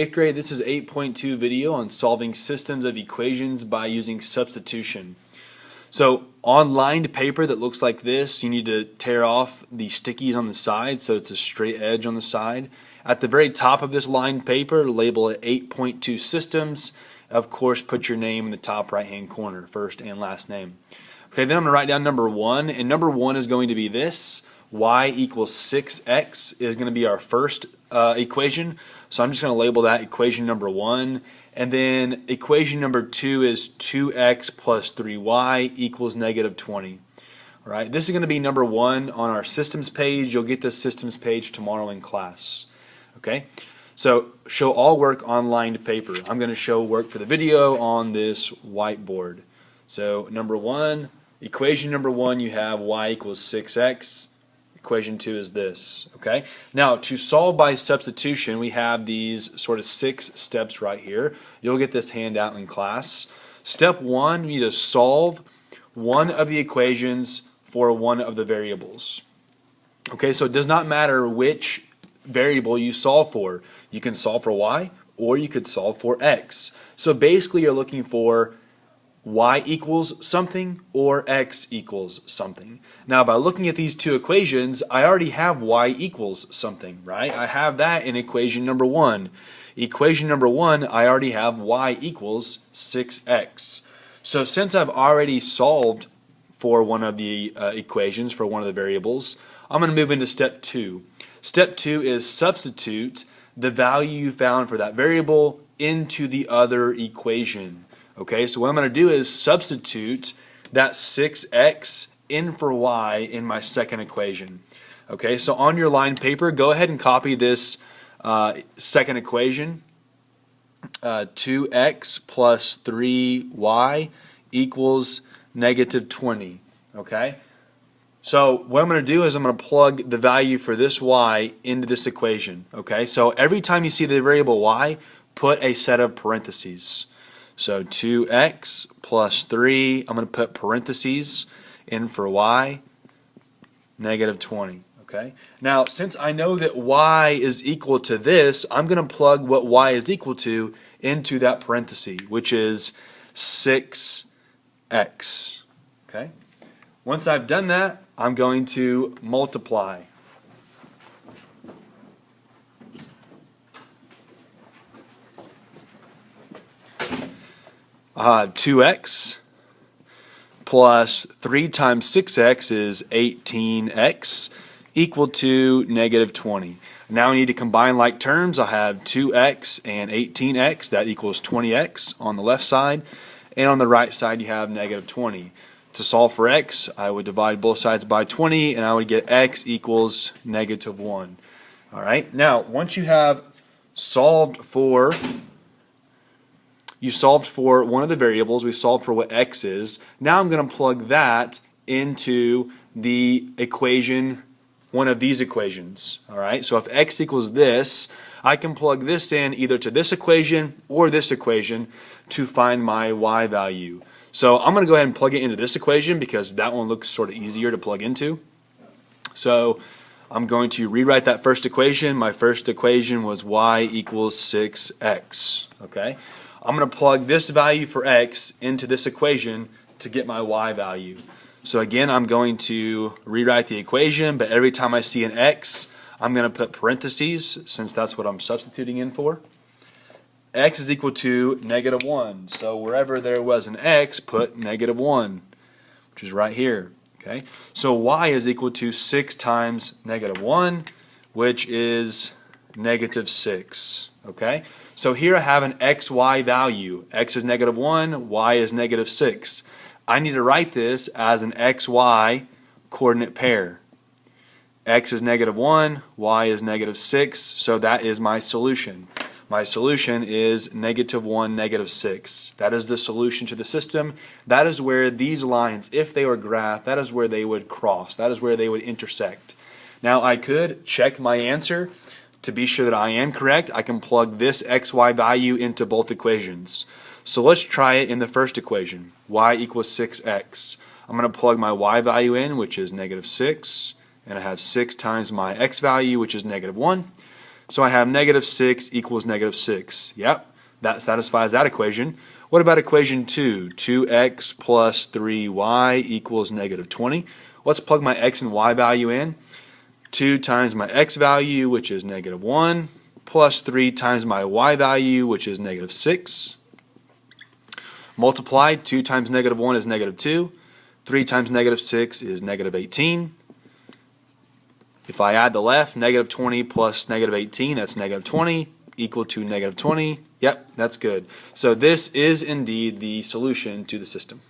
8th grade, this is 8.2 video on solving systems of equations by using substitution. So on lined paper that looks like this, you need to tear off the stickies on the side so it's a straight edge on the side. At the very top of this lined paper, label it 8.2 systems. Of course, put your name in the top right hand corner, first and last name. Okay, then I'm going to write down number 1, and number 1 is going to be this. Y equals 6x is going to be our first equation. So I'm just going to label that equation number 1. And then equation number 2 is 2x plus 3y equals negative 20. All right, this is going to be number 1 on our systems page. You'll get this systems page tomorrow in class. Okay, so show all work on lined paper. I'm going to show work for the video on this whiteboard. So number 1, equation number 1, you have y equals 6x. Equation 2 is this. Okay. Now to solve by substitution, we have these sort of 6 steps right here. You'll get this handout in class. Step 1, you need to solve one of the equations for one of the variables. Okay, so it does not matter which variable you solve for. You can solve for y or you could solve for x. So basically you're looking for y equals something or x equals something. Now by looking at these two equations, I already have y equals something, right? I have that in equation number 1. Equation number 1, I already have y equals 6x. So since I've already solved for one of the equations, for one of the variables, I'm going to move into step 2. Step 2 is substitute the value you found for that variable into the other equation. Okay, so what I'm going to do is substitute that 6x in for y in my second equation. Okay, so on your line paper, go ahead and copy this second equation. 2x plus 3y equals negative 20. Okay, so what I'm going to do is I'm going to plug the value for this y into this equation. Okay, so every time you see the variable y, put a set of parentheses. So 2x plus 3, I'm going to put parentheses in for y, negative 20. Okay. Now, since I know that y is equal to this, I'm going to plug what y is equal to into that parenthesis, which is 6x. Okay. Once I've done that, I'm going to multiply. 2x plus 3 times 6x is 18x equal to negative 20. Now I need to combine like terms. I have 2x and 18x. That equals 20x on the left side. And on the right side you have negative 20. To solve for x, I would divide both sides by 20 and I would get x equals negative 1. Alright, now once you have solved for one of the variables, we solved for what x is. Now I'm going to plug that into the equation, one of these equations. Alright, so if x equals this, I can plug this in either to this equation or this equation to find my y value. So I'm going to go ahead and plug it into this equation because that one looks sort of easier to plug into. So I'm going to rewrite that first equation. My first equation was y equals 6x. Okay. I'm going to plug this value for x into this equation to get my y value. So again, I'm going to rewrite the equation, but every time I see an x, I'm going to put parentheses since that's what I'm substituting in for. X is equal to negative 1. So wherever there was an x, put negative 1, which is right here. Okay. So y is equal to 6 times negative 1, which is negative 6. Okay. So here I have an xy value. X is negative 1, y is negative 6. I need to write this as an xy coordinate pair. X is negative 1, y is negative 6, so that is my solution. My solution is negative 1, negative 6. That is the solution to the system. That is where these lines, if they were graphed, that is where they would cross. That is where they would intersect. Now I could check my answer. To be sure that I am correct, I can plug this xy value into both equations. So let's try it in the first equation, y equals 6x. I'm going to plug my y value in, which is negative 6, and I have 6 times my x value, which is negative 1. So I have negative 6 equals negative 6. Yep, that satisfies that equation. What about equation 2? 2x plus 3y equals negative 20. Let's plug my x and y value in. 2 times my x value, which is negative 1, plus 3 times my y value, which is negative 6. Multiply, 2 times negative 1 is negative 2. 3 times negative 6 is negative 18. If I add the left, negative 20 plus negative 18, that's negative 20, equal to negative 20. Yep, that's good. So this is indeed the solution to the system.